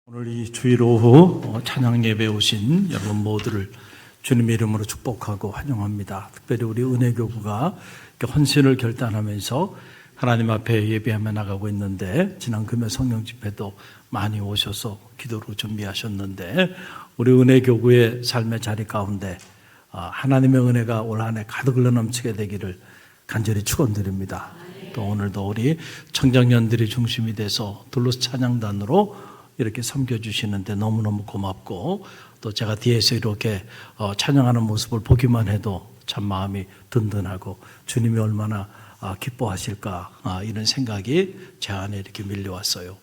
오늘 이 주일 오후 찬양 예배에 오신 여러분 모두를 주님의 이름으로 축복하고 환영합니다. 특별히 우리 은혜교구가 헌신을 결단하면서 하나님 앞에 예배하며 나가고 있는데, 지난 금요 성령 집회도 많이 오셔서 기도로 준비하셨는데, 우리 은혜교구의 삶의 자리 가운데 하나님의 은혜가 올 한 해 가득 흘러 넘치게 되기를 간절히 축원드립니다. 또 오늘도 우리 청장년들이 중심이 돼서 둘러스 찬양단으로 이렇게 섬겨주시는데 너무너무 고맙고, 또 제가 뒤에서 이렇게 찬양하는 모습을 보기만 해도 참 마음이 든든하고 주님이 얼마나 기뻐하실까, 이런 생각이 제 안에 이렇게 밀려왔어요.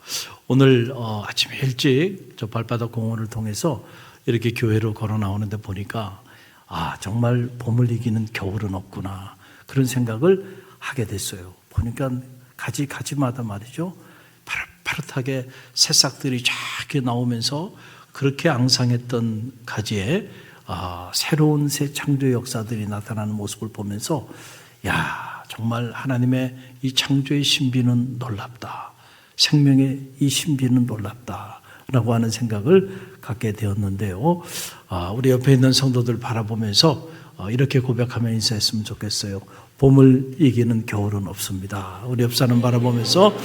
오늘 아침에 일찍 저 발바닥 공원을 통해서 이렇게 교회로 걸어 나오는데 보니까 정말 봄을 이기는 겨울은 없구나, 그런 생각을 하게 됐어요. 보니까 가지마다 말이죠, 파릇파릇하게 새싹들이 쫙 나오면서 그렇게 앙상했던 가지에 새로운 새 창조의 역사들이 나타나는 모습을 보면서 정말 하나님의 이 창조의 신비는 놀랍다, 생명의 이 신비는 놀랍다 라고 하는 생각을 갖게 되었는데요. 우리 옆에 있는 성도들 바라보면서 이렇게 고백하며 인사했으면 좋겠어요. 봄을 이기는 겨울은 없습니다. 우리 옆 사람 바라보면서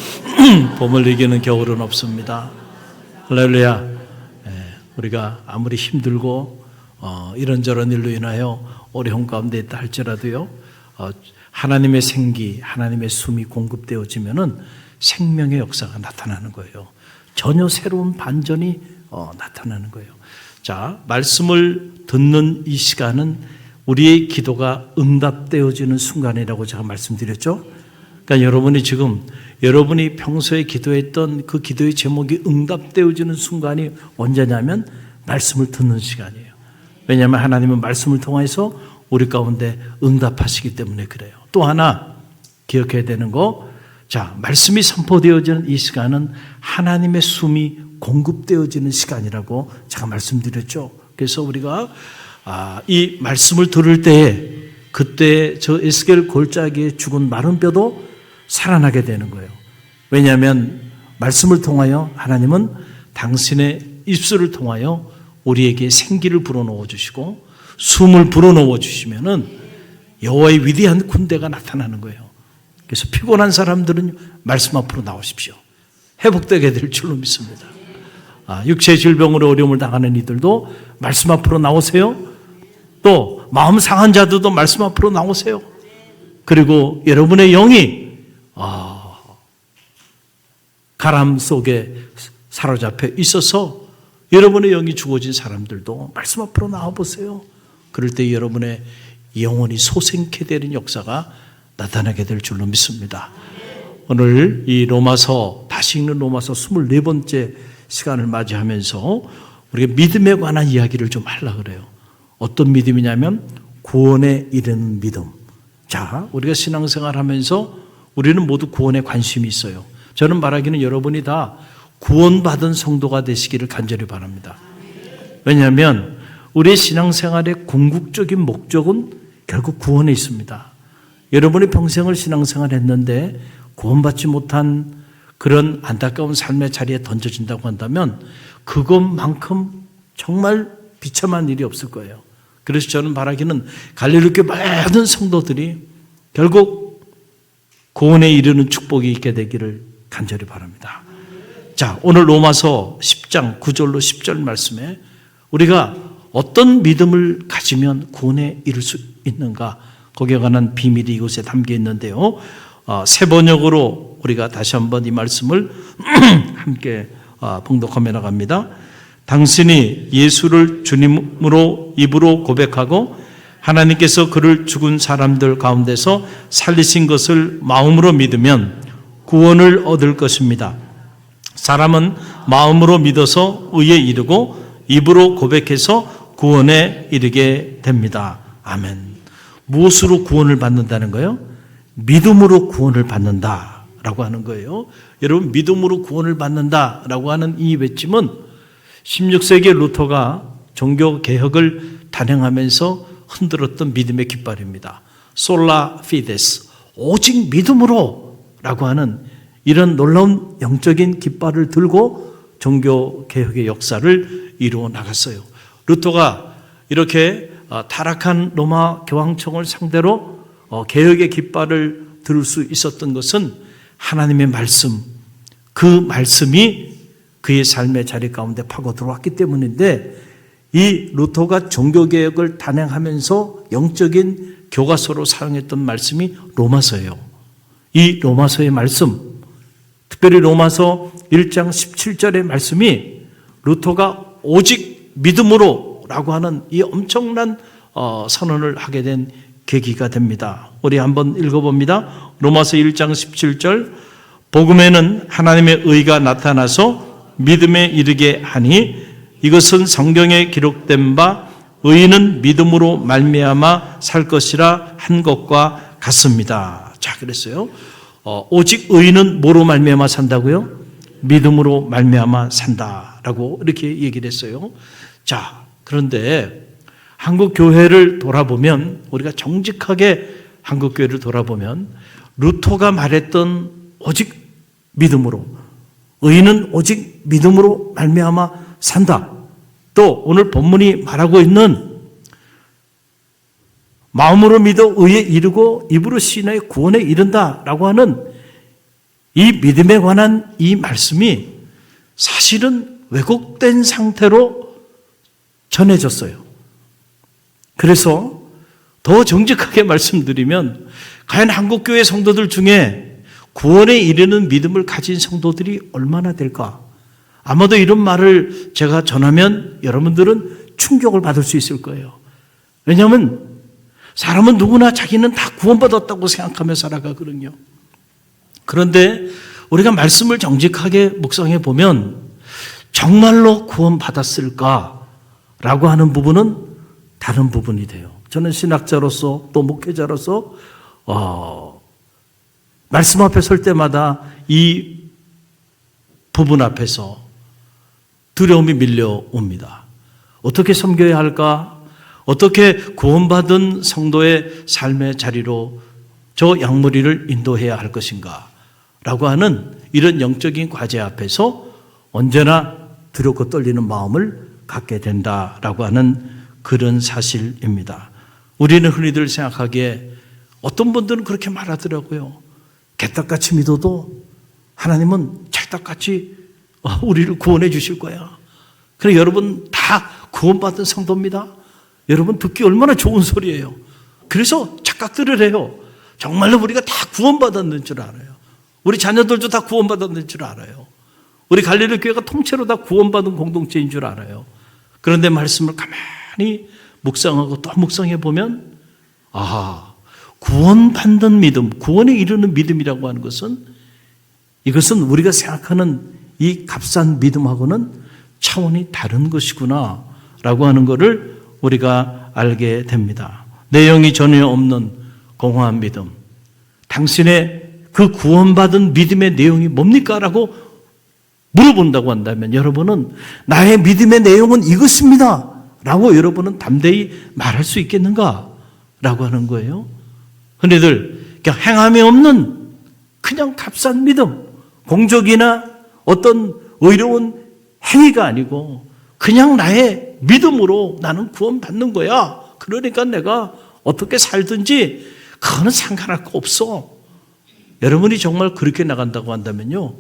봄을 이기는 겨울은 없습니다. 할렐루야. 우리가 아무리 힘들고 이런저런 일로 인하여 어려움 가운데 있다 할지라도요, 하나님의 생기, 하나님의 숨이 공급되어지면은 생명의 역사가 나타나는 거예요. 전혀 새로운 반전이 나타나는 거예요. 자, 말씀을 듣는 이 시간은 우리의 기도가 응답되어지는 순간이라고 제가 말씀드렸죠. 그러니까 여러분이 평소에 기도했던 그 기도의 제목이 응답되어지는 순간이 언제냐면 말씀을 듣는 시간이에요. 왜냐하면 하나님은 말씀을 통해서 우리 가운데 응답하시기 때문에 그래요. 또 하나 기억해야 되는 거, 말씀이 선포되어지는 이 시간은 하나님의 숨이 공급되어지는 시간이라고 제가 말씀드렸죠. 그래서 우리가 이 말씀을 들을 때에, 그때 저 에스겔 골짜기에 죽은 마른 뼈도 살아나게 되는 거예요. 왜냐하면 말씀을 통하여 하나님은 당신의 입술을 통하여 우리에게 생기를 불어넣어 주시고 숨을 불어넣어 주시면은 여호와의 위대한 군대가 나타나는 거예요. 그래서 피곤한 사람들은 말씀 앞으로 나오십시오. 회복되게 될 줄로 믿습니다. 육체의 질병으로 어려움을 당하는 이들도 말씀 앞으로 나오세요. 또 마음 상한 자들도 말씀 앞으로 나오세요. 그리고 여러분의 영이 가람 속에 사로잡혀 있어서 여러분의 영이 죽어진 사람들도 말씀 앞으로 나와보세요. 그럴 때 여러분의 영혼이 소생케 되는 역사가 나타나게 될 줄로 믿습니다. 오늘 이 다시 읽는 로마서 24번째 시간을 맞이하면서 우리가 믿음에 관한 이야기를 좀 하려고 그래요. 어떤 믿음이냐면 구원에 이르는 믿음. 우리가 신앙생활 하면서 우리는 모두 구원에 관심이 있어요. 저는 말하기는 여러분이 다 구원받은 성도가 되시기를 간절히 바랍니다. 왜냐하면 우리의 신앙생활의 궁극적인 목적은 결국 구원에 있습니다. 여러분이 평생을 신앙생활 했는데 구원받지 못한 그런 안타까운 삶의 자리에 던져진다고 한다면 그것만큼 정말 비참한 일이 없을 거예요. 그래서 저는 바라기는 갈릴리교회 모든 성도들이 결국 구원에 이르는 축복이 있게 되기를 간절히 바랍니다. 오늘 로마서 10장 9절로 10절 말씀에 우리가 어떤 믿음을 가지면 구원에 이를 수 있는가, 거기에 관한 비밀이 이곳에 담겨 있는데요. 새 번역으로 우리가 다시 한번 이 말씀을 함께 봉독하며 나갑니다. 당신이 예수를 주님으로 입으로 고백하고 하나님께서 그를 죽은 사람들 가운데서 살리신 것을 마음으로 믿으면 구원을 얻을 것입니다. 사람은 마음으로 믿어서 의에 이르고 입으로 고백해서 구원에 이르게 됩니다. 아멘. 무엇으로 구원을 받는다는 거예요? 믿음으로 구원을 받는다라고 하는 거예요. 여러분, 믿음으로 구원을 받는다라고 하는 이 외침은 16세기 루터가 종교개혁을 단행하면서 흔들었던 믿음의 깃발입니다. 솔라 피데스, 오직 믿음으로 라고 하는 이런 놀라운 영적인 깃발을 들고 종교 개혁의 역사를 이루어 나갔어요. 루터가 이렇게 타락한 로마 교황청을 상대로 개혁의 깃발을 들을 수 있었던 것은 하나님의 말씀, 그 말씀이 그의 삶의 자리 가운데 파고 들어왔기 때문인데, 이 루터가 종교개혁을 단행하면서 영적인 교과서로 사용했던 말씀이 로마서예요. 이 로마서의 말씀, 특별히 로마서 1장 17절의 말씀이 루터가 오직 믿음으로 라고 하는 이 엄청난 선언을 하게 된 계기가 됩니다. 우리 한번 읽어봅니다. 로마서 1장 17절, 복음에는 하나님의 의가 나타나서 믿음에 이르게 하니 이것은 성경에 기록된 바 의인은 믿음으로 말미암아 살 것이라 한 것과 같습니다. 자, 그랬어요. 오직 의인은 뭐로 말미암아 산다고요? 믿음으로 말미암아 산다라고 이렇게 얘기를 했어요. 자, 그런데 한국 교회를 돌아보면, 우리가 정직하게 한국 교회를 돌아보면 루터가 말했던 오직 믿음으로, 의인은 오직 믿음으로 말미암아 산다. 또 오늘 본문이 말하고 있는 마음으로 믿어 의에 이르고 입으로 시인하여 구원에 이른다라고 하는 이 믿음에 관한 이 말씀이 사실은 왜곡된 상태로 전해졌어요. 그래서 더 정직하게 말씀드리면, 과연 한국교회 성도들 중에 구원에 이르는 믿음을 가진 성도들이 얼마나 될까? 아마도 이런 말을 제가 전하면 여러분들은 충격을 받을 수 있을 거예요. 왜냐하면 사람은 누구나 자기는 다 구원받았다고 생각하며 살아가거든요. 그런데 우리가 말씀을 정직하게 묵상해 보면 정말로 구원받았을까라고 하는 부분은 다른 부분이 돼요. 저는 신학자로서 또 목회자로서 말씀 앞에 설 때마다 이 부분 앞에서 두려움이 밀려옵니다. 어떻게 섬겨야 할까? 어떻게 구원받은 성도의 삶의 자리로 저 양무리를 인도해야 할 것인가? 라고 하는 이런 영적인 과제 앞에서 언제나 두렵고 떨리는 마음을 갖게 된다라고 하는 그런 사실입니다. 우리는 흔히들 생각하기에 어떤 분들은 그렇게 말하더라고요. 개떡같이 믿어도 하나님은 찰떡같이 우리를 구원해 주실 거야. 그래, 여러분 다 구원받은 성도입니다. 여러분 듣기 얼마나 좋은 소리예요. 그래서 착각들을 해요. 정말로 우리가 다 구원받았는 줄 알아요. 우리 자녀들도 다 구원받았는 줄 알아요. 우리 갈릴리 교회가 통째로 다 구원받은 공동체인 줄 알아요. 그런데 말씀을 가만히 묵상하고 또 묵상해 보면, 구원받는 믿음, 구원에 이르는 믿음이라고 하는 것은, 이것은 우리가 생각하는 이 값싼 믿음하고는 차원이 다른 것이구나 라고 하는 것을 우리가 알게 됩니다. 내용이 전혀 없는 공허한 믿음, 당신의 그 구원받은 믿음의 내용이 뭡니까? 라고 물어본다고 한다면 여러분은 나의 믿음의 내용은 이것입니다 라고 여러분은 담대히 말할 수 있겠는가? 라고 하는 거예요. 흔히들 그냥 행함이 없는 그냥 값싼 믿음, 공적이나 어떤 의로운 행위가 아니고 그냥 나의 믿음으로 나는 구원받는 거야. 그러니까 내가 어떻게 살든지 그거는 상관할 거 없어. 여러분이 정말 그렇게 나간다고 한다면요,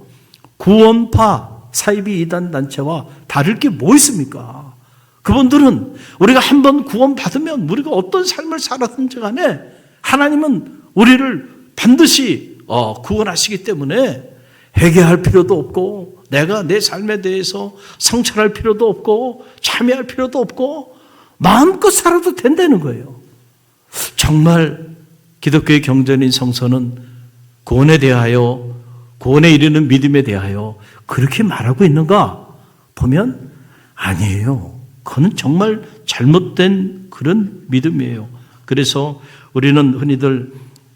구원파 사이비 이단 단체와 다를 게 뭐 있습니까? 그분들은 우리가 한번 구원받으면 우리가 어떤 삶을 살았든지 간에 하나님은 우리를 반드시 구원하시기 때문에 회개할 필요도 없고 내가 내 삶에 대해서 성찰할 필요도 없고 참여할 필요도 없고 마음껏 살아도 된다는 거예요. 정말 기독교의 경전인 성서는 구원에 대하여, 구원에 이르는 믿음에 대하여 그렇게 말하고 있는가 보면 아니에요. 그건 정말 잘못된 그런 믿음이에요. 그래서 우리는 흔히들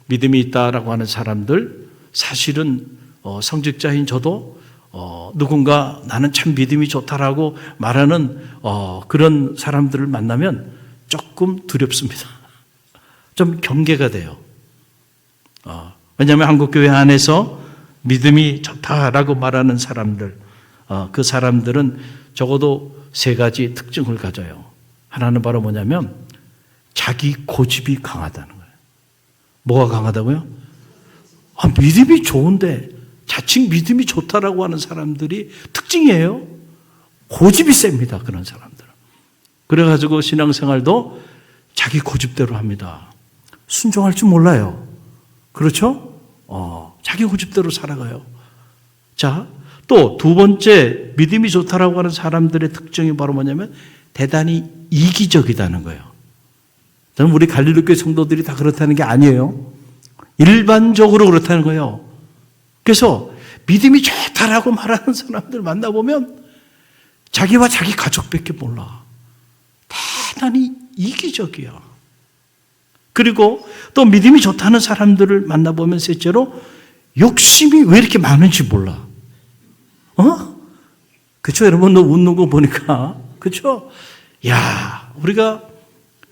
믿음이 있다라고 하는 사람들, 사실은 성직자인 저도 누군가 나는 참 믿음이 좋다라고 말하는 그런 사람들을 만나면 조금 두렵습니다. 좀 경계가 돼요. 왜냐하면 한국교회 안에서 믿음이 좋다라고 말하는 사람들, 그 사람들은 적어도 세 가지 특징을 가져요. 하나는 바로 뭐냐면 자기 고집이 강하다는 거예요. 뭐가 강하다고요? 믿음이 좋은데 자칭 믿음이 좋다라고 하는 사람들이 특징이에요. 고집이 셉니다. 그런 사람들은. 그래가지고 신앙생활도 자기 고집대로 합니다. 순종할 줄 몰라요. 그렇죠? 자기 고집대로 살아가요. 자, 또 두 번째 믿음이 좋다라고 하는 사람들의 특징이 바로 뭐냐면 대단히 이기적이다는 거예요. 저는 우리 갈릴리교회 성도들이 다 그렇다는 게 아니에요. 일반적으로 그렇다는 거예요. 그래서 믿음이 좋다라고 말하는 사람들 만나보면 자기와 자기 가족밖에 몰라. 대단히 이기적이야. 그리고 또 믿음이 좋다는 사람들을 만나보면 셋째로 욕심이 왜 이렇게 많은지 몰라. 그쵸? 여러분, 너 웃는 거 보니까. 그쵸? 야, 우리가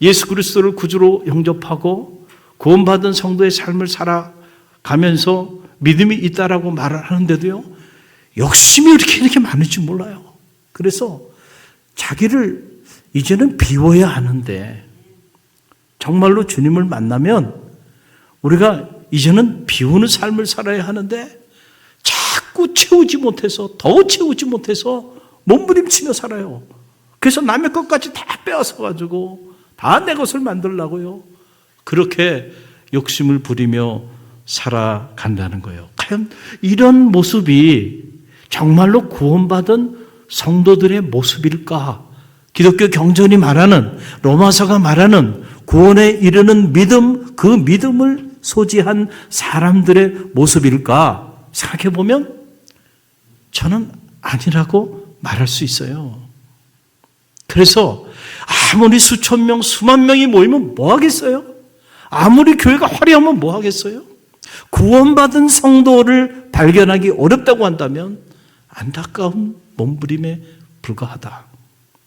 예수 그리스도를 구주로 영접하고 구원받은 성도의 삶을 살아가면서 믿음이 있다라고 말을 하는데도요, 욕심이 이렇게 많은지 몰라요. 그래서 자기를 이제는 비워야 하는데, 정말로 주님을 만나면 우리가 이제는 비우는 삶을 살아야 하는데 자꾸 채우지 못해서, 더 채우지 못해서 몸부림치며 살아요. 그래서 남의 것까지 다 빼앗아가지고 다 내 것을 만들려고요. 그렇게 욕심을 부리며 살아간다는 거예요. 과연 이런 모습이 정말로 구원받은 성도들의 모습일까? 기독교 경전이 말하는, 로마서가 말하는 구원에 이르는 믿음, 그 믿음을 소지한 사람들의 모습일까? 생각해보면 저는 아니라고 말할 수 있어요. 그래서 아무리 수천 명, 수만 명이 모이면 뭐 하겠어요? 아무리 교회가 화려하면 뭐 하겠어요? 구원받은 성도를 발견하기 어렵다고 한다면 안타까운 몸부림에 불과하다.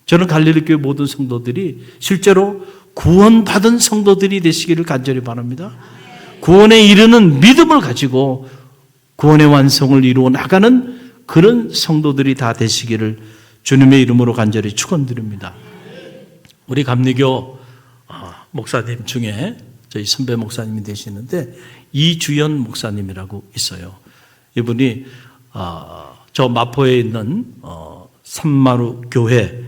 저는 갈릴리교회 모든 성도들이 실제로 구원받은 성도들이 되시기를 간절히 바랍니다. 구원에 이르는 믿음을 가지고 구원의 완성을 이루어 나가는 그런 성도들이 다 되시기를 주님의 이름으로 간절히 축원드립니다. 우리 감리교 목사님 중에 저희 선배 목사님이 되시는데 이주연 목사님이라고 있어요. 이분이 저 마포에 있는 산마루 교회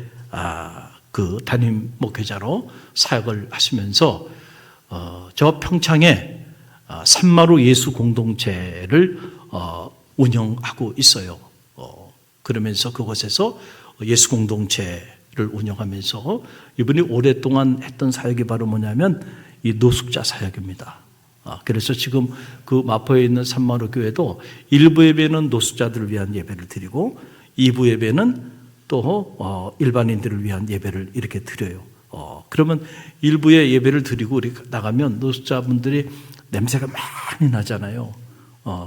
그 담임 목회자로 사역을 하시면서 저 평창에 산마루 예수 공동체를 운영하고 있어요. 그러면서 그곳에서 예수 공동체를 운영하면서 이분이 오랫동안 했던 사역이 바로 뭐냐면 이 노숙자 사역입니다. 그래서 지금 그 마포에 있는 산마루 교회도 1부 예배는 노숙자들을 위한 예배를 드리고 2부 예배는 또 일반인들을 위한 예배를 이렇게 드려요. 그러면 1부에 예배를 드리고 우리 나가면 노숙자분들이 냄새가 많이 나잖아요.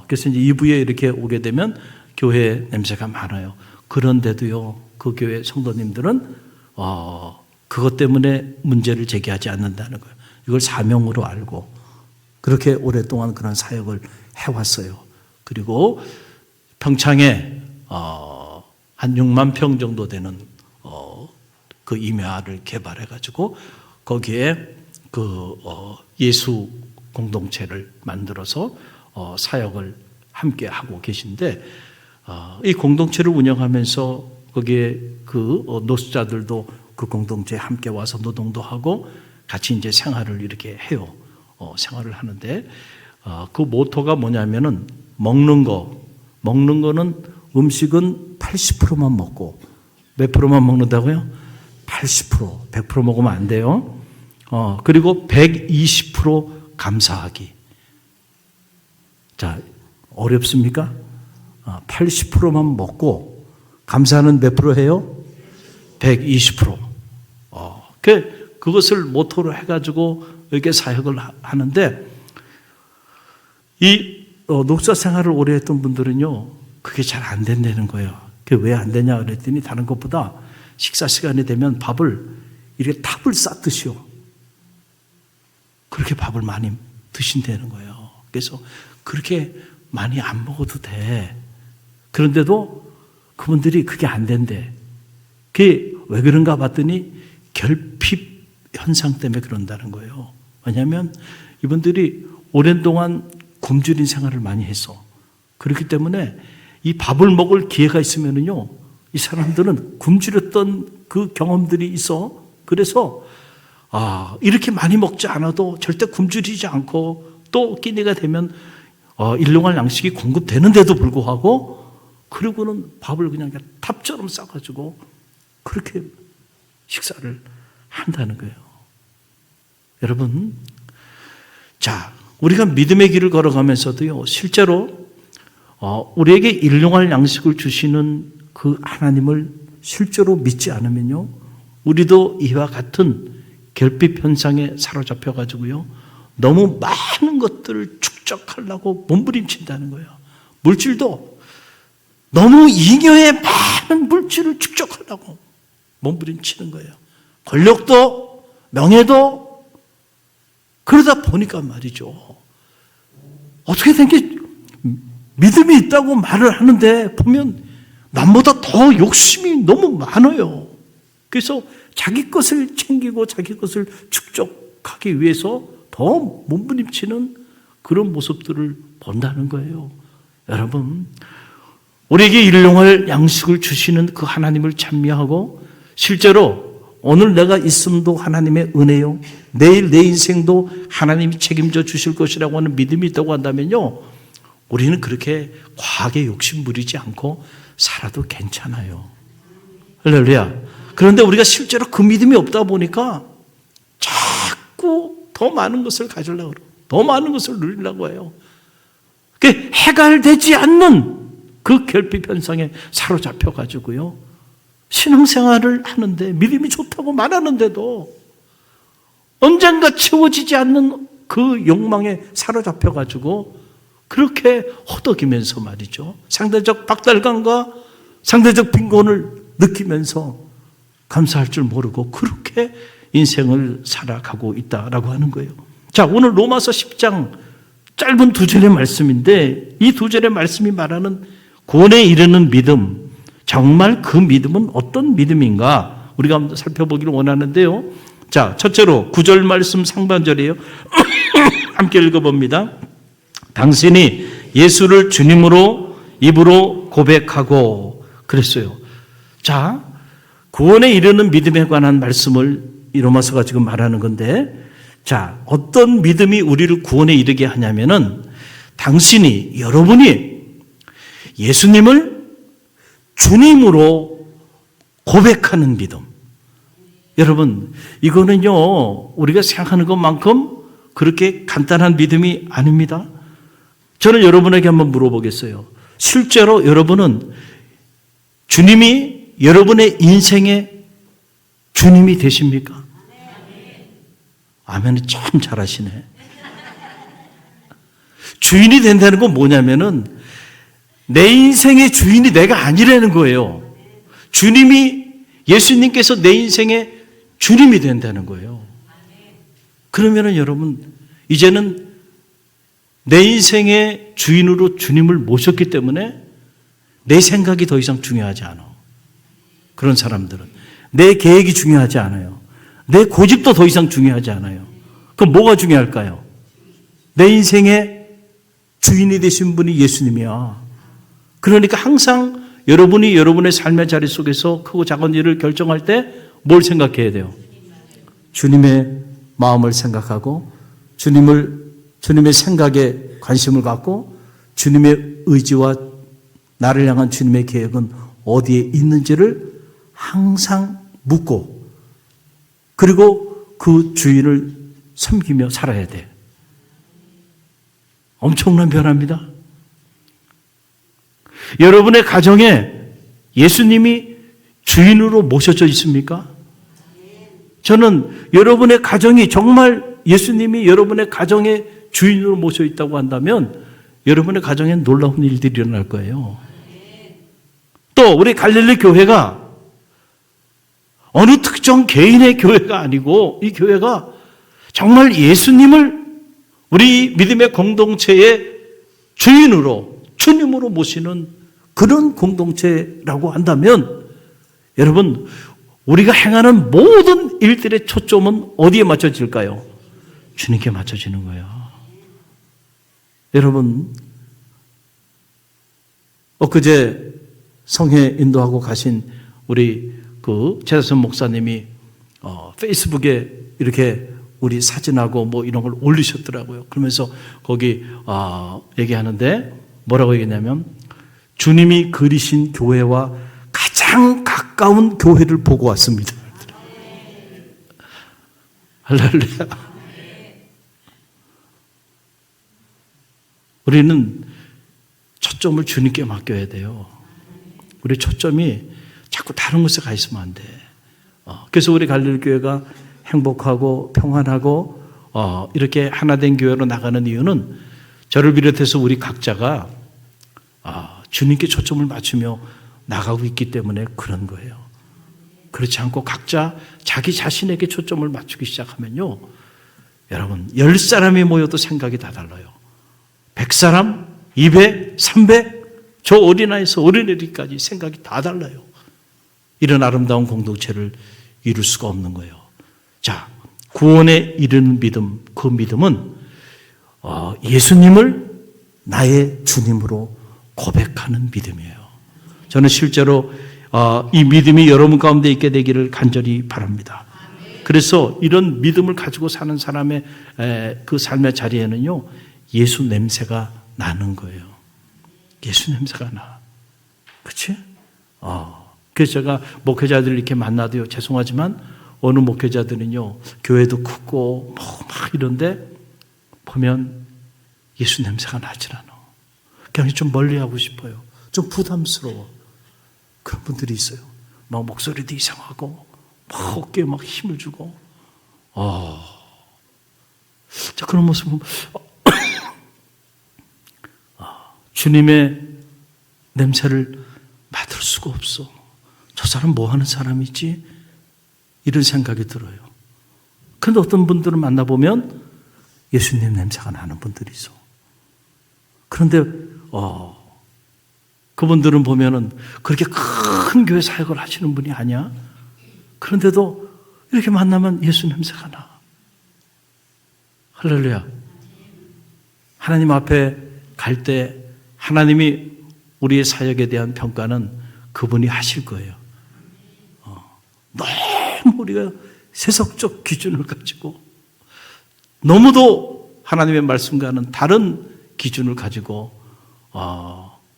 그래서 이제 2부에 이렇게 오게 되면 교회 냄새가 많아요. 그런데도요, 그 교회 성도님들은 그것 때문에 문제를 제기하지 않는다는 거예요. 이걸 사명으로 알고 그렇게 오랫동안 그런 사역을 해왔어요. 그리고 평창에 한 6만 평 정도 되는 그 임야를 개발해가지고 거기에 그 예수 공동체를 만들어서 사역을 함께 하고 계신데 이 공동체를 운영하면서 거기에 그 노숙자들도 그 공동체에 함께 와서 노동도 하고 같이 이제 생활을 이렇게 해요. 생활을 하는데 그 모토가 뭐냐면은 먹는 거는 음식은 80%만 먹고 몇 프로만 먹는다고요? 80%, 100% 먹으면 안 돼요. 그리고 120% 감사하기. 자, 어렵습니까? 80%만 먹고 감사는 몇 프로 해요? 120%. 그것을 모토로 해가지고 이렇게 사역을 하는데 이 녹사 생활을 오래 했던 분들은요, 그게 잘 안 된다는 거예요. 그게 왜 안 되냐 그랬더니 다른 것보다 식사 시간이 되면 밥을 이렇게 탑을 쌓듯이요. 그렇게 밥을 많이 드신다는 거예요. 그래서 그렇게 많이 안 먹어도 돼. 그런데도 그분들이 그게 안 된대. 그게 왜 그런가 봤더니 결핍 현상 때문에 그런다는 거예요. 왜냐하면 이분들이 오랜 동안 굶주린 생활을 많이 해서 그렇기 때문에 이 밥을 먹을 기회가 있으면은요, 이 사람들은 굶주렸던 그 경험들이 있어. 그래서 이렇게 많이 먹지 않아도 절대 굶주리지 않고 또 끼니가 되면 일용할 양식이 공급되는데도 불구하고 그리고는 밥을 그냥 탑처럼 싸가지고 그렇게 식사를 한다는 거예요. 여러분, 자, 우리가 믿음의 길을 걸어가면서도요, 실제로 우리에게 일용할 양식을 주시는 그 하나님을 실제로 믿지 않으면요, 우리도 이와 같은 결핍 현상에 사로잡혀 가지고요, 너무 많은 것들을 축적하려고 몸부림친다는 거예요. 물질도 너무 잉여의 많은 물질을 축적하려고 몸부림치는 거예요. 권력도 명예도. 그러다 보니까 말이죠, 어떻게 된 게 믿음이 있다고 말을 하는데 보면 남보다 더 욕심이 너무 많아요. 그래서 자기 것을 챙기고 자기 것을 축적하기 위해서 더 몸부림치는 그런 모습들을 본다는 거예요. 여러분, 우리에게 일용할 양식을 주시는 그 하나님을 찬미하고 실제로 오늘 내가 있음도 하나님의 은혜요, 내일 내 인생도 하나님이 책임져 주실 것이라고 하는 믿음이 있다고 한다면요, 우리는 그렇게 과하게 욕심 부리지 않고 살아도 괜찮아요. 할렐루야. 그런데 우리가 실제로 그 믿음이 없다 보니까 자꾸 더 많은 것을 가지려고 그래요. 더 많은 것을 누리려고 해요. 그게 해결되지 않는 그 결핍 현상에 사로잡혀 가지고요, 신앙생활을 하는데 믿음이 좋다고 말하는데도 언젠가 채워지지 않는 그 욕망에 사로잡혀 가지고 그렇게 허덕이면서 말이죠, 상대적 박달감과 상대적 빈곤을 느끼면서 감사할 줄 모르고 그렇게 인생을 살아가고 있다라고 하는 거예요. 자, 오늘 로마서 10장 짧은 2절의 말씀인데 이 2절의 말씀이 말하는 구원에 이르는 믿음, 정말 그 믿음은 어떤 믿음인가 우리가 한번 살펴보기를 원하는데요. 자, 첫째로 9절 말씀 상반절이에요. 함께 읽어봅니다. 당신이 예수를 주님으로 입으로 고백하고 그랬어요. 자, 구원에 이르는 믿음에 관한 말씀을 이 로마서가 지금 말하는 건데, 자, 어떤 믿음이 우리를 구원에 이르게 하냐면은 당신이, 여러분이 예수님을 주님으로 고백하는 믿음. 여러분, 이거는요, 우리가 생각하는 것만큼 그렇게 간단한 믿음이 아닙니다. 저는 여러분에게 한번 물어보겠어요. 실제로 여러분은 주님이 여러분의 인생의 주님이 되십니까? 아멘은 참 잘하시네. 주인이 된다는 건 뭐냐면은 내 인생의 주인이 내가 아니라는 거예요. 주님이, 예수님께서 내 인생의 주님이 된다는 거예요. 그러면은 여러분, 이제는 내 인생의 주인으로 주님을 모셨기 때문에 내 생각이 더 이상 중요하지 않아. 그런 사람들은 내 계획이 중요하지 않아요. 내 고집도 더 이상 중요하지 않아요. 그럼 뭐가 중요할까요? 내 인생의 주인이 되신 분이 예수님이야. 그러니까 항상 여러분이 여러분의 삶의 자리 속에서 크고 작은 일을 결정할 때 뭘 생각해야 돼요? 주님의 마음을 생각하고 주님의 생각에 관심을 갖고 주님의 의지와 나를 향한 주님의 계획은 어디에 있는지를 항상 묻고 그리고 그 주인을 섬기며 살아야 돼. 엄청난 변화입니다. 여러분의 가정에 예수님이 주인으로 모셔져 있습니까? 저는 여러분의 가정이 정말 예수님이 여러분의 가정의 주인으로 모셔 있다고 한다면 여러분의 가정엔 놀라운 일들이 일어날 거예요. 또 우리 갈릴리 교회가 어느 특정 개인의 교회가 아니고 이 교회가 정말 예수님을 우리 믿음의 공동체의 주인으로, 주님으로 모시는 그런 공동체라고 한다면 여러분, 우리가 행하는 모든 일들의 초점은 어디에 맞춰질까요? 주님께 맞춰지는 거예요. 여러분, 엊그제 성회 인도하고 가신 우리 그 재선 목사님이 페이스북에 이렇게 우리 사진하고 뭐 이런 걸 올리셨더라고요. 그러면서 거기 얘기하는데 뭐라고 얘기했냐면 주님이 그리신 교회와 가장 가까운 교회를 보고 왔습니다. 할렐루야. 우리는 초점을 주님께 맡겨야 돼요. 우리 초점이 자꾸 다른 곳에 가 있으면 안 돼. 그래서 우리 갈릴교회가 행복하고 평안하고 이렇게 하나된 교회로 나가는 이유는 저를 비롯해서 우리 각자가 주님께 초점을 맞추며 나가고 있기 때문에 그런 거예요. 그렇지 않고 각자 자기 자신에게 초점을 맞추기 시작하면요, 여러분 10사람이 모여도 생각이 다 달라요. 100사람, 200, 300, 저 어린아이에서 어린애들까지 생각이 다 달라요. 이런 아름다운 공동체를 이룰 수가 없는 거예요. 자, 구원에 이르는 믿음, 그 믿음은 예수님을 나의 주님으로 고백하는 믿음이에요. 저는 실제로 이 믿음이 여러분 가운데 있게 되기를 간절히 바랍니다. 그래서 이런 믿음을 가지고 사는 사람의 그 삶의 자리에는요, 예수 냄새가 나는 거예요. 예수 냄새가 나. 그치? 그래서 제가 목회자들 이렇게 만나도요, 죄송하지만 어느 목회자들은요, 교회도 크고 막 이런데 보면 예수 냄새가 나질 않아. 그냥 좀 멀리 하고 싶어요. 좀 부담스러워. 그런 분들이 있어요. 막 목소리도 이상하고 막 어깨에 막 힘을 주고. 자, 그런 모습은 주님의 냄새를 맡을 수가 없어. 저 사람 뭐 하는 사람이지? 이런 생각이 들어요. 그런데 어떤 분들을 만나보면 예수님 냄새가 나는 분들이 있어. 그런데 그분들은 보면은 그렇게 큰 교회 사역을 하시는 분이 아니야. 그런데도 이렇게 만나면 예수 냄새가 나. 할렐루야. 하나님 앞에 갈 때 하나님이 우리의 사역에 대한 평가는 그분이 하실 거예요. 너무 우리가 세속적 기준을 가지고 너무도 하나님의 말씀과는 다른 기준을 가지고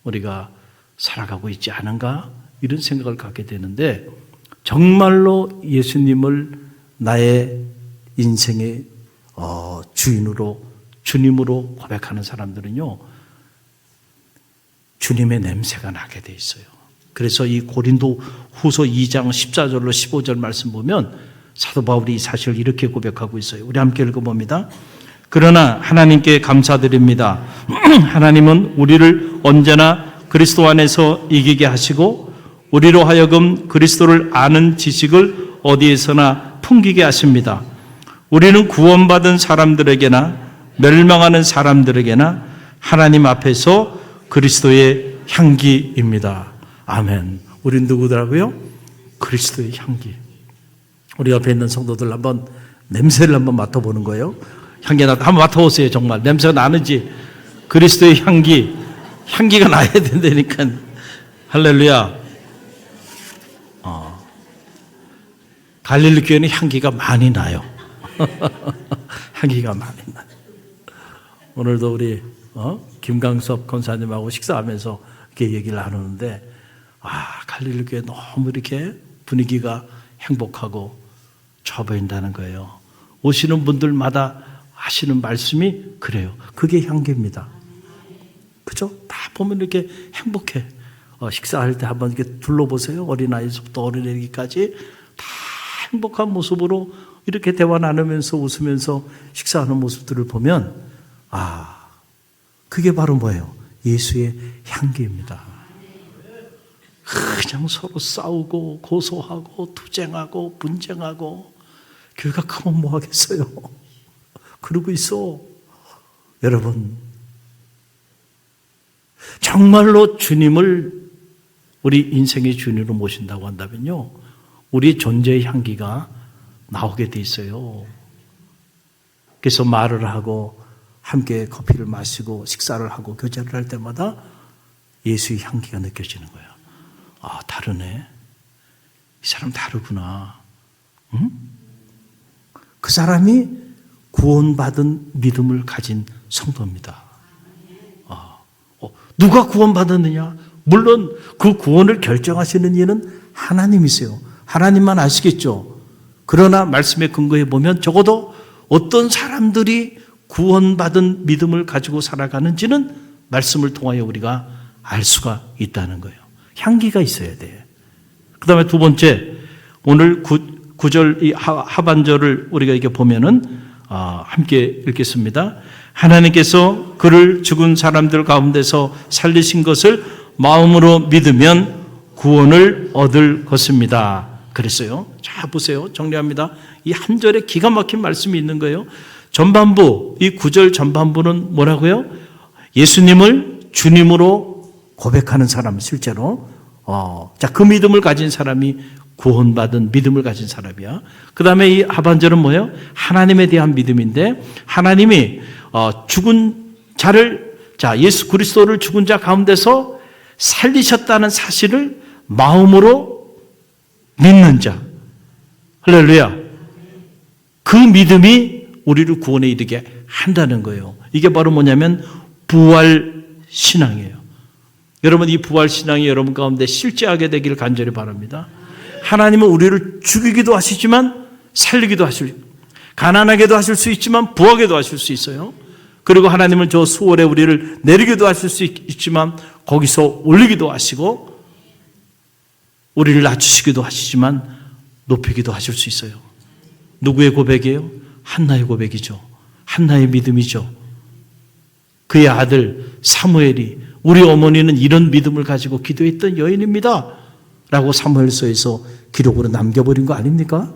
우리가 살아가고 있지 않은가, 이런 생각을 갖게 되는데, 정말로 예수님을 나의 인생의 주인으로, 주님으로 고백하는 사람들은요, 주님의 냄새가 나게 돼 있어요. 그래서 이 고린도 후서 2장 14절로 15절 말씀 보면 사도 바울이 이 사실을 이렇게 고백하고 있어요. 우리 함께 읽어봅니다. 그러나 하나님께 감사드립니다. 하나님은 우리를 언제나 그리스도 안에서 이기게 하시고 우리로 하여금 그리스도를 아는 지식을 어디에서나 풍기게 하십니다. 우리는 구원받은 사람들에게나 멸망하는 사람들에게나 하나님 앞에서 그리스도의 향기입니다. 아멘. 우린 누구더라고요? 그리스도의 향기. 우리 옆에 있는 성도들 한번 냄새를 한번 맡아보는 거예요. 향기 나, 한번 맡아보세요. 정말 냄새가 나는지. 그리스도의 향기가 나야 된다니까. 할렐루야. 갈릴리 교회는 향기가 많이 나요. 향기가 많이 나요. 오늘도 우리 김강섭 권사님하고 식사하면서 이렇게 얘기를 나누는데, 갈릴리 교회 너무 이렇게 분위기가 행복하고 좋아 보인다는 거예요. 오시는 분들마다 하시는 말씀이 그래요. 그게 향기입니다. 그죠? 다 보면 이렇게 행복해. 식사할 때 한번 이렇게 둘러보세요. 어린아이부터 어린애기까지 다 행복한 모습으로 이렇게 대화 나누면서 웃으면서 식사하는 모습들을 보면, 그게 바로 뭐예요? 예수의 향기입니다. 그냥 서로 싸우고 고소하고 투쟁하고 분쟁하고 교회가 크면 뭐 하겠어요? 그러고 있어. 여러분, 정말로 주님을 우리 인생의 주인으로 모신다고 한다면요, 우리 존재의 향기가 나오게 돼 있어요. 그래서 말을 하고 함께 커피를 마시고 식사를 하고 교제를 할 때마다 예수의 향기가 느껴지는 거예요. 아, 다르네. 이 사람 다르구나. 응? 그 사람이 구원받은 믿음을 가진 성도입니다. 누가 구원받았느냐? 물론 그 구원을 결정하시는 이는 하나님이세요. 하나님만 아시겠죠. 그러나 말씀에 근거해 보면 적어도 어떤 사람들이 구원받은 믿음을 가지고 살아가는지는 말씀을 통하여 우리가 알 수가 있다는 거예요. 향기가 있어야 돼. 그 다음에 두 번째, 오늘 9절 이 하반절을 우리가 이렇게 보면은 함께 읽겠습니다. 하나님께서 그를 죽은 사람들 가운데서 살리신 것을 마음으로 믿으면 구원을 얻을 것입니다. 그랬어요. 자, 보세요. 정리합니다. 이 한 절에 기가 막힌 말씀이 있는 거예요. 전반부, 이 9절 전반부는 뭐라고요? 예수님을 주님으로 고백하는 사람, 실제로. 자, 그 믿음을 가진 사람이 구원받은 믿음을 가진 사람이야. 그 다음에 이 하반절은 뭐예요? 하나님에 대한 믿음인데, 하나님이 죽은 자를, 자, 예수 그리스도를 죽은 자 가운데서 살리셨다는 사실을 마음으로 믿는 자. 할렐루야. 그 믿음이 우리를 구원에 이르게 한다는 거예요. 이게 바로 뭐냐면 부활 신앙이에요. 여러분, 이 부활 신앙이 여러분 가운데 실제하게 되기를 간절히 바랍니다. 하나님은 우리를 죽이기도 하시지만 살리기도 하실, 가난하게도 하실 수 있지만 부하게도 하실 수 있어요. 그리고 하나님은 저 수월에 우리를 내리기도 하실 수 있지만 거기서 올리기도 하시고, 우리를 낮추시기도 하시지만 높이기도 하실 수 있어요. 누구의 고백이에요? 한나의 고백이죠. 한나의 믿음이죠. 그의 아들 사무엘이, 우리 어머니는 이런 믿음을 가지고 기도했던 여인입니다 라고 사무엘서에서 기록으로 남겨버린 거 아닙니까?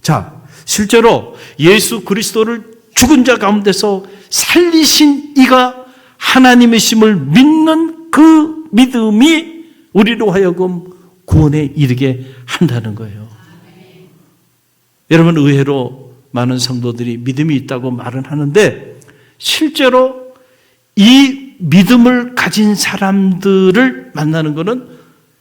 자, 실제로 예수 그리스도를 죽은 자 가운데서 살리신 이가 하나님이심을 믿는 그 믿음이 우리로 하여금 구원에 이르게 한다는 거예요. 여러분, 의외로 많은 성도들이 믿음이 있다고 말은 하는데 실제로 이 믿음을 가진 사람들을 만나는 것은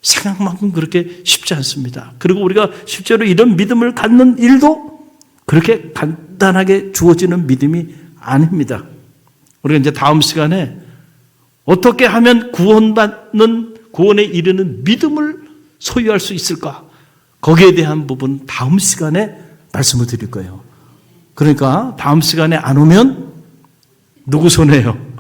생각만큼 그렇게 쉽지 않습니다. 그리고 우리가 실제로 이런 믿음을 갖는 일도 그렇게 간단하게 주어지는 믿음이 아닙니다. 우리가 이제 다음 시간에 어떻게 하면 구원에 이르는 믿음을 소유할 수 있을까? 거기에 대한 부분 다음 시간에 말씀을 드릴 거예요. 그러니까 다음 시간에 안 오면 누구 손해요?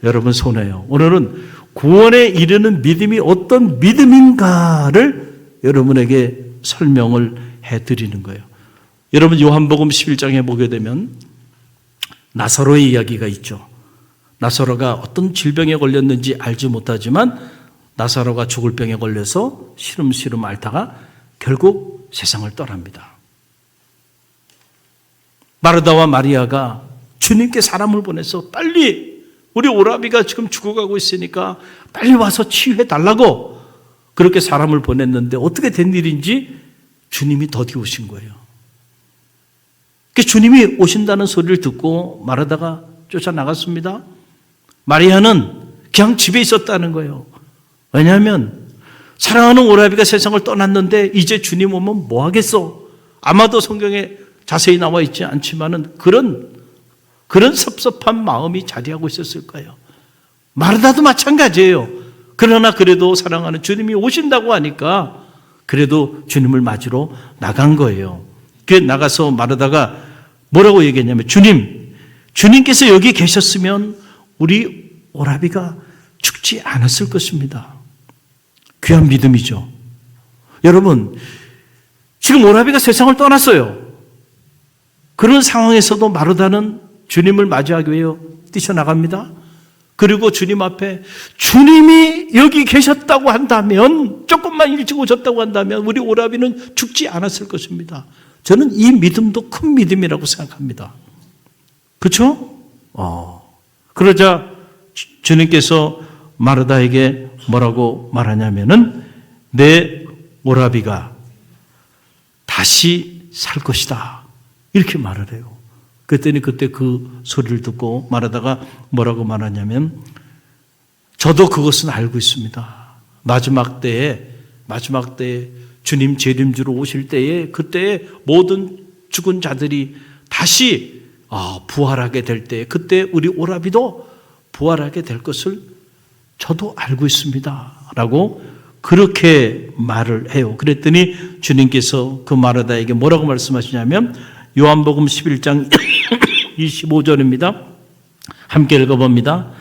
여러분 손해요. 오늘은 구원에 이르는 믿음이 어떤 믿음인가를 여러분에게 설명을 해드리는 거예요. 여러분, 요한복음 11장에 보게 되면 나사로의 이야기가 있죠. 나사로가 어떤 질병에 걸렸는지 알지 못하지만 나사로가 죽을 병에 걸려서 시름시름 앓다가 결국 세상을 떠납니다. 마르다와 마리아가 주님께 사람을 보내서 빨리 우리 오라비가 지금 죽어가고 있으니까 빨리 와서 치유해 달라고 그렇게 사람을 보냈는데 어떻게 된 일인지 주님이 더디 오신 거예요. 주님이 오신다는 소리를 듣고 마르다가 쫓아나갔습니다. 마리아는 그냥 집에 있었다는 거예요. 왜냐하면 사랑하는 오라비가 세상을 떠났는데 이제 주님 오면 뭐 하겠어? 아마도 성경에 자세히 나와 있지 않지만은 그런 섭섭한 마음이 자리하고 있었을 거예요. 마르다도 마찬가지예요. 그러나 그래도 사랑하는 주님이 오신다고 하니까 그래도 주님을 맞으러 나간 거예요. 그 나가서 마르다가 뭐라고 얘기했냐면, 주님께서 여기 계셨으면 우리 오라비가 죽지 않았을 것입니다. 귀한 믿음이죠. 여러분, 지금 오라비가 세상을 떠났어요. 그런 상황에서도 마르다는 주님을 맞이하기 위해 뛰쳐나갑니다. 그리고 주님 앞에 주님이 여기 계셨다고 한다면, 조금만 일찍 오셨다고 한다면 우리 오라비는 죽지 않았을 것입니다. 저는 이 믿음도 큰 믿음이라고 생각합니다. 그렇죠? 그러자 주님께서 마르다에게 뭐라고 말하냐면은 내 오라비가 다시 살 것이다. 이렇게 말을 해요. 그랬더니 그때 그 소리를 듣고 말하다가 뭐라고 말하냐면, 저도 그것은 알고 있습니다. 마지막 때에 주님 재림주로 오실 때에, 그때에 모든 죽은 자들이 다시 부활하게 될 때, 그때 우리 오라비도 부활하게 될 것을 저도 알고 있습니다. 라고 그렇게 말을 해요. 그랬더니 주님께서 그 마르다에게 뭐라고 말씀하시냐면, 요한복음 11장 25절입니다. 함께 읽어봅니다.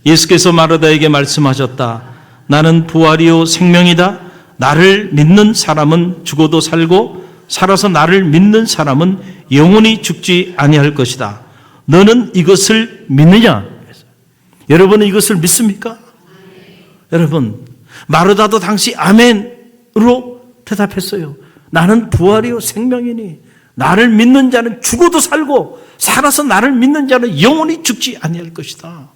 예수께서 마르다에게 말씀하셨다. 나는 부활이요 생명이다. 나를 믿는 사람은 죽어도 살고 살아서 나를 믿는 사람은 영원히 죽지 아니할 것이다. 너는 이것을 믿느냐? 여러분은 이것을 믿습니까? 여러분, 마르다도 당시 아멘으로 대답했어요. 나는 부활이요 생명이니 나를 믿는 자는 죽어도 살고 살아서 나를 믿는 자는 영원히 죽지 아니할 것이다.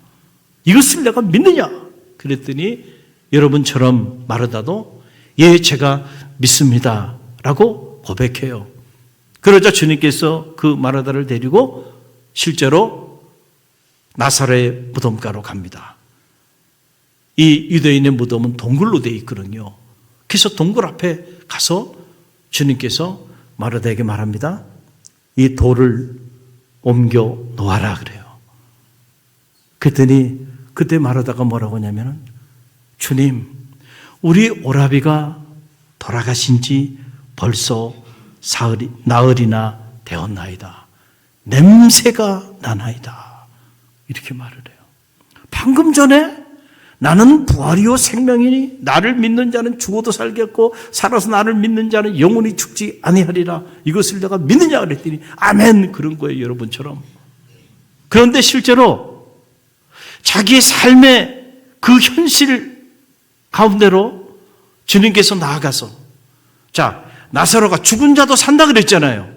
이것을 내가 믿느냐? 그랬더니 여러분처럼 마르다도 예, 제가 믿습니다 라고 고백해요. 그러자 주님께서 그 마르다를 데리고 실제로 나사렛 무덤가로 갑니다. 이 유대인의 무덤은 동굴로 되어 있거든요. 그래서 동굴 앞에 가서 주님께서 마르다에게 말합니다. 이 돌을 옮겨 놓아라 그래요. 그랬더니 그때 마르다가 뭐라고 하냐면, 주님, 우리 오라비가 돌아가신 지 벌써 나흘이나 되었나이다. 냄새가 나나이다. 이렇게 말을 해요. 방금 전에 나는 부활이요 생명이니 나를 믿는 자는 죽어도 살겠고 살아서 나를 믿는 자는 영원히 죽지 아니하리라. 이것을 내가 믿느냐 그랬더니 아멘, 그런 거예요. 여러분처럼. 그런데 실제로 자기의 삶의 그 현실 가운데로 주님께서 나아가서, 자, 나사로가 죽은 자도 산다 그랬잖아요.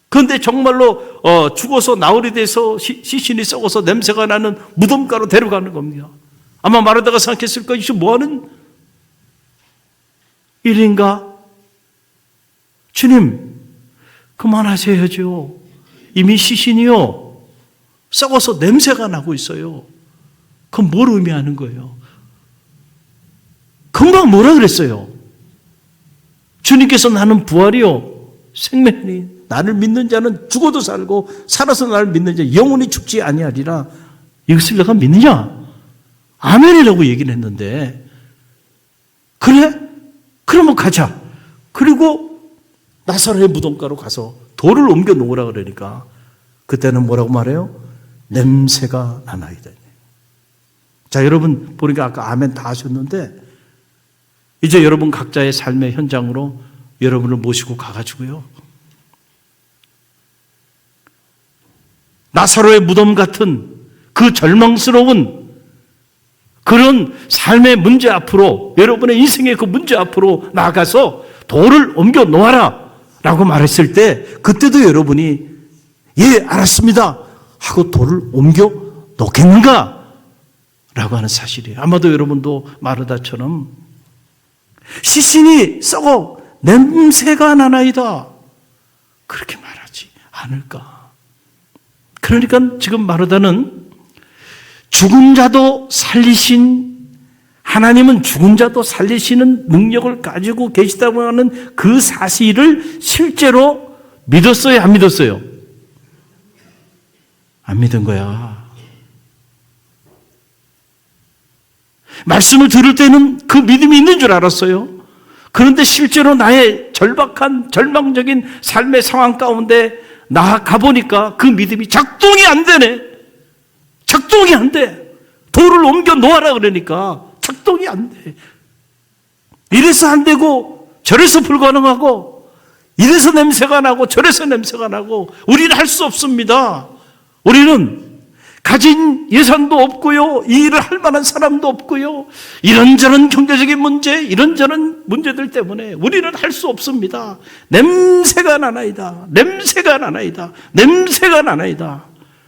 그런데 정말로 죽어서 나흘이 돼서 시신이 썩어서 냄새가 나는 무덤가로 데려가는 겁니다. 아마 마르다가 생각했을 거예요. 이게 뭐하는 일인가? 주님, 그만하셔야죠. 이미 시신이요 썩어서 냄새가 나고 있어요. 그건 뭘 의미하는 거예요? 금방 뭐라 그랬어요? 주님께서 나는 부활이요 생명이니 나를 믿는 자는 죽어도 살고 살아서 나를 믿는 자 영원히 죽지 아니하리라. 이것을 내가 믿느냐? 아멘이라고 얘기를 했는데, 그래? 그러면 가자. 그리고 나사렛 무덤가로 가서 돌을 옮겨 놓으라 그러니까 그때는 뭐라고 말해요? 냄새가 나나이다. 자, 여러분 보니까 아까 아멘 다 하셨는데, 이제 여러분 각자의 삶의 현장으로 여러분을 모시고 가가지고요, 나사로의 무덤 같은 그 절망스러운 그런 삶의 문제 앞으로, 여러분의 인생의 그 문제 앞으로 나가서 돌을 옮겨 놓아라 라고 말했을 때, 그때도 여러분이 예, 알았습니다 하고 돌을 옮겨 놓겠는가 라고 하는 사실이에요. 아마도 여러분도 마르다처럼 시신이 썩어 냄새가 나나이다 그렇게 말하지 않을까. 그러니까 지금 마르다는 죽은 자도 살리신, 하나님은 죽은 자도 살리시는 능력을 가지고 계시다고 하는 그 사실을 실제로 믿었어요, 안 믿었어요? 안 믿은 거야. 말씀을 들을 때는 그 믿음이 있는 줄 알았어요. 그런데 실제로 나의 절박한 절망적인 삶의 상황 가운데 나아가 보니까 그 믿음이 작동이 안 되네. 작동이 안 돼. 돌을 옮겨 놓아라 그러니까 작동이 안 돼. 이래서 안 되고 저래서 불가능하고 이래서 냄새가 나고 저래서 냄새가 나고 우리는 할 수 없습니다. 우리는 가진 예산도 없고요, 이 일을 할 만한 사람도 없고요, 이런저런 경제적인 문제, 이런저런 문제들 때문에 우리는 할 수 없습니다. 냄새가 나나이다. 냄새가 나나이다. 냄새가 나나이다.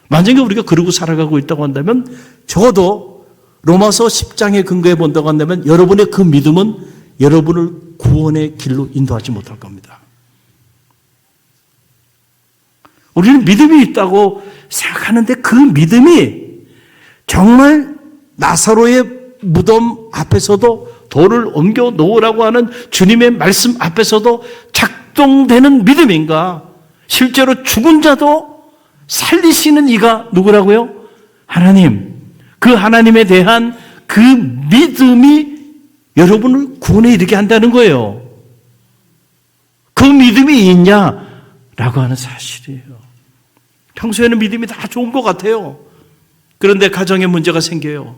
만약에 우리가 그러고 살아가고 있다고 한다면, 적어도 로마서 10장에 근거해 본다고 한다면 여러분의 그 믿음은 여러분을 구원의 길로 인도하지 못할 겁니다. 우리는 믿음이 있다고 생각하는데 그 믿음이 정말 나사로의 무덤 앞에서도 돌을 옮겨 놓으라고 하는 주님의 말씀 앞에서도 작동되는 믿음인가? 실제로 죽은 자도 살리시는 이가 누구라고요? 하나님. 그 하나님에 대한 그 믿음이 여러분을 구원에 이르게 한다는 거예요. 그 믿음이 있냐라고 하는 사실이에요. 평소에는 믿음이 다 좋은 것 같아요. 그런데 가정에 문제가 생겨요.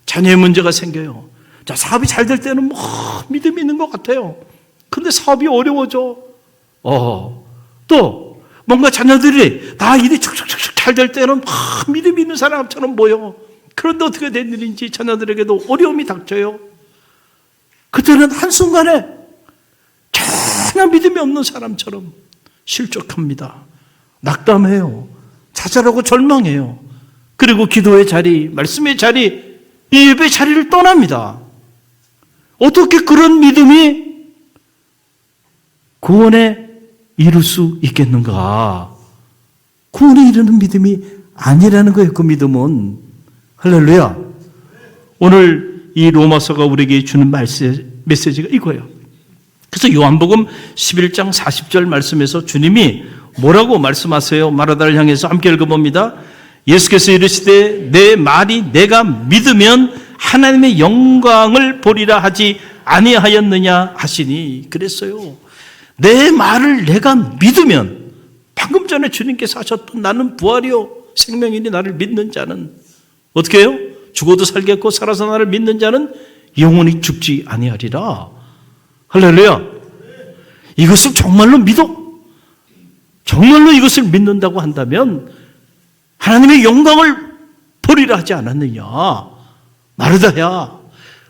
자녀의 문제가 생겨요. 자, 사업이 잘 될 때는 믿음이 있는 것 같아요. 근데 사업이 어려워져. 또 뭔가 자녀들이 다 일이 척척척 잘 될 때는 믿음이 있는 사람처럼 보여. 그런데 어떻게 된 일인지 자녀들에게도 어려움이 닥쳐요. 그때는 한순간에 전혀 믿음이 없는 사람처럼 실족합니다. 낙담해요. 좌절하고 절망해요. 그리고 기도의 자리, 말씀의 자리, 이 예배 자리를 떠납니다. 어떻게 그런 믿음이 구원에 이룰 수 있겠는가? 구원에 이르는 믿음이 아니라는 거예요. 그 믿음은. 할렐루야. 오늘 이 로마서가 우리에게 주는 메시지가 이거예요. 그래서 요한복음 11장 40절 말씀에서 주님이 뭐라고 말씀하세요? 마르다를 향해서 함께 읽어봅니다. 예수께서 이르시되 내 말이 내가 믿으면 하나님의 영광을 보리라 하지 아니하였느냐 하시니 그랬어요. 내 말을 내가 믿으면, 방금 전에 주님께서 하셨던 나는 부활이요 생명이니 나를 믿는 자는 어떻게 해요? 죽어도 살겠고 살아서 나를 믿는 자는 영원히 죽지 아니하리라. 할렐루야. 이것을 정말로 믿어? 정말로 이것을 믿는다고 한다면 하나님의 영광을 보리라 하지 않았느냐? 마르다야,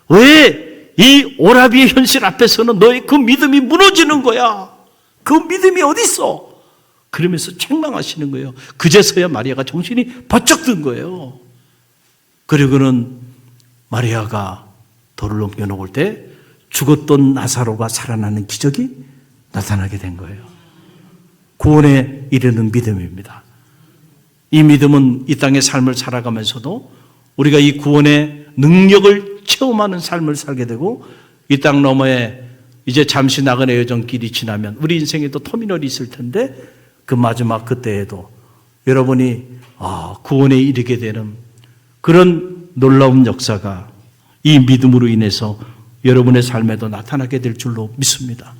왜 이 오라비의 현실 앞에서는 너의 그 믿음이 무너지는 거야? 그 믿음이 어디 있어? 그러면서 책망하시는 거예요. 그제서야 마리아가 정신이 번쩍 든 거예요. 그리고는 마리아가 돌을 옮겨놓을 때 죽었던 나사로가 살아나는 기적이 나타나게 된 거예요. 구원에 이르는 믿음입니다. 이 믿음은 이 땅의 삶을 살아가면서도 우리가 이 구원의 능력을 체험하는 삶을 살게 되고, 이 땅 너머에 이제 잠시 나그네 여정길이 지나면 우리 인생에 또 터미널이 있을 텐데, 그 마지막 그때에도 여러분이 구원에 이르게 되는 그런 놀라운 역사가 이 믿음으로 인해서 여러분의 삶에도 나타나게 될 줄로 믿습니다.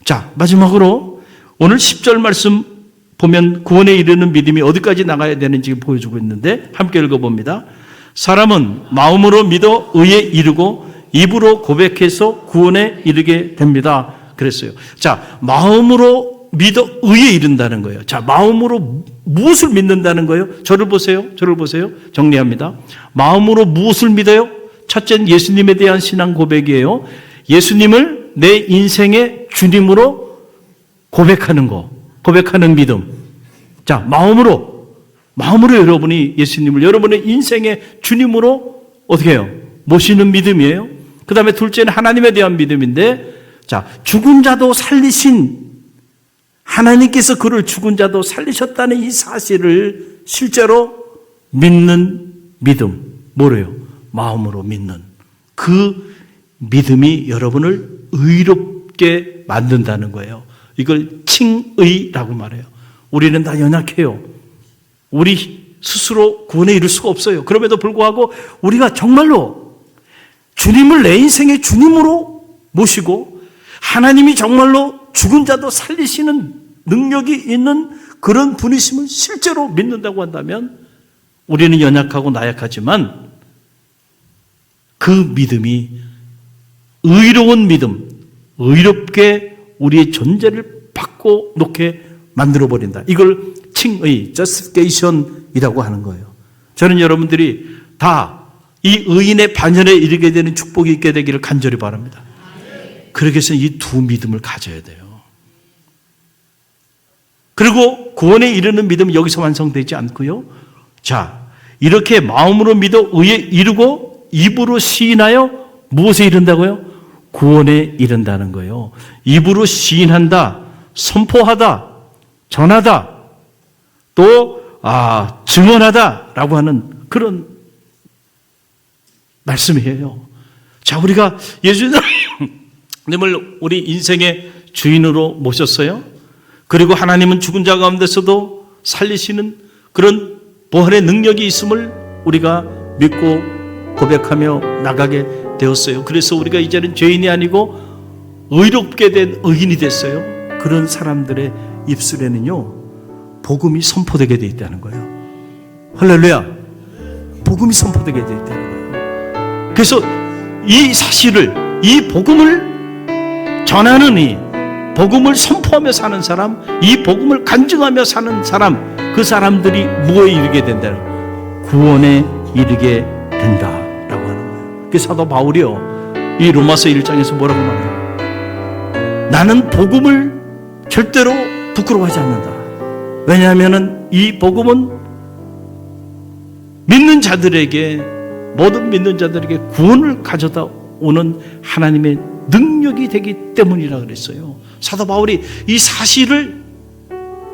자, 마지막으로 오늘 10절 말씀 보면 구원에 이르는 믿음이 어디까지 나가야 되는지 보여주고 있는데 함께 읽어봅니다. 사람은 마음으로 믿어 의에 이르고 입으로 고백해서 구원에 이르게 됩니다. 그랬어요. 자, 마음으로 믿어 의에 이른다는 거예요. 자, 마음으로 무엇을 믿는다는 거예요? 저를 보세요. 정리합니다. 마음으로 무엇을 믿어요? 첫째는 예수님에 대한 신앙 고백이에요. 예수님을 내 인생의 주님으로 고백하는 거. 고백하는 믿음. 자, 마음으로 여러분이 예수님을 여러분의 인생의 주님으로 어떻게 해요? 모시는 믿음이에요. 그 다음에 둘째는 하나님에 대한 믿음인데, 자, 죽은 자도 살리신 하나님께서 그를 죽은 자도 살리셨다는 이 사실을 실제로 믿는 믿음. 뭐래요? 마음으로 믿는 그 믿음이 여러분을 의롭게 만든다는 거예요. 이걸 칭의라고 말해요. 우리는 다 연약해요. 우리 스스로 구원에 이를 수가 없어요. 그럼에도 불구하고 우리가 정말로 주님을 내 인생의 주님으로 모시고 하나님이 정말로 죽은 자도 살리시는 능력이 있는 그런 분이심을 실제로 믿는다고 한다면 우리는 연약하고 나약하지만 그 믿음이 의로운 믿음, 의롭게 우리의 존재를 바꿔 놓게 만들어버린다. 이걸 칭의, justification이라고 하는 거예요. 저는 여러분들이 다 이 의인의 반열에 이르게 되는 축복이 있게 되기를 간절히 바랍니다. 그러기 위해서 이 두 믿음을 가져야 돼요. 그리고 구원에 이르는 믿음은 여기서 완성되지 않고요. 자, 이렇게 마음으로 믿어 의에 이르고 입으로 시인하여 무엇에 이른다고요? 구원에 이른다는 거예요. 입으로 시인한다, 선포하다, 전하다, 또 증언하다라고 하는 그런 말씀이에요. 자, 우리가 예수님을 우리 인생의 주인으로 모셨어요. 그리고 하나님은 죽은 자 가운데서도 살리시는 그런 부활의 능력이 있음을 우리가 믿고 고백하며 나가게 되었어요. 그래서 우리가 이제는 죄인이 아니고 의롭게 된 의인이 됐어요. 그런 사람들의 입술에는요, 복음이 선포되게 되어 있다는 거예요. 할렐루야. 복음이 선포되게 되어 있다는 거예요. 그래서 이 사실을, 이 복음을 전하는 이 복음을 선포하며 사는 사람, 이 복음을 간증하며 사는 사람, 그 사람들이 뭐에 이르게 된다는 거예요? 구원에 이르게 된다라고 하는 거예요. 그 사도 바울이요, 이 로마서 1장에서 뭐라고 말해요? 나는 복음을 절대로 부끄러워하지 않는다. 왜냐하면 이 복음은 믿는 자들에게, 모든 믿는 자들에게 구원을 가져다 오는 하나님의 능력이 되기 때문이라 그랬어요. 사도 바울이 이 사실을,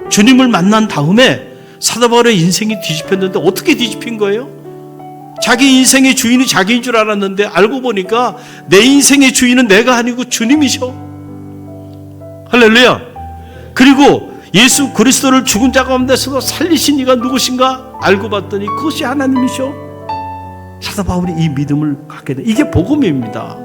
주님을 만난 다음에 사도 바울의 인생이 뒤집혔는데 어떻게 뒤집힌 거예요? 자기 인생의 주인이 자기인 줄 알았는데 알고 보니까 내 인생의 주인은 내가 아니고 주님이셔. 할렐루야. 그리고 예수 그리스도를 죽은 자 가운데서도 살리신 이가 누구신가 알고 봤더니 그것이 하나님이셔. 사도 바울이 이 믿음을 갖게 돼. 이게 복음입니다.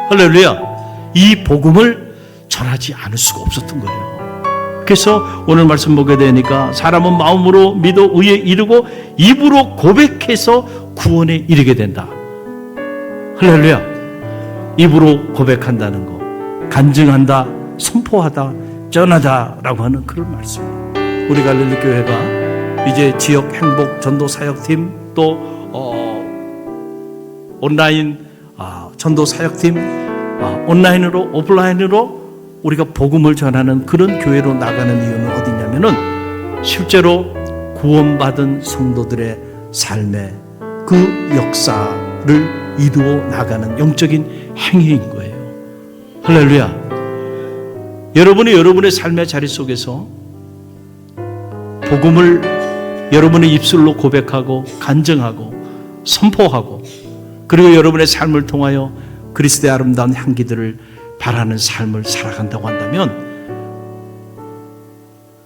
할렐루야. 이 복음을 전하지 않을 수가 없었던 거예요. 그래서 오늘 말씀 보게 되니까 사람은 마음으로 믿어 의에 이르고 입으로 고백해서 구원에 이르게 된다. 할렐루야. 입으로 고백한다는 거, 간증한다, 선포하다, 전하다라고 하는 그런 말씀. 우리 갈릴리 교회가 이제 지역 행복 전도 사역팀, 또 온라인 전도 사역팀, 온라인으로 오프라인으로 우리가 복음을 전하는 그런 교회로 나가는 이유는 어디냐면은 실제로 구원받은 성도들의 삶의 그 역사를 이루어 나가는 영적인 행위인 거예요. 할렐루야. 여러분이 여러분의 삶의 자리 속에서 복음을 여러분의 입술로 고백하고 간증하고 선포하고, 그리고 여러분의 삶을 통하여 그리스도의 아름다운 향기들을 바라는 삶을 살아간다고 한다면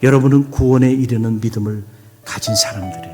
여러분은 구원에 이르는 믿음을 가진 사람들이에요.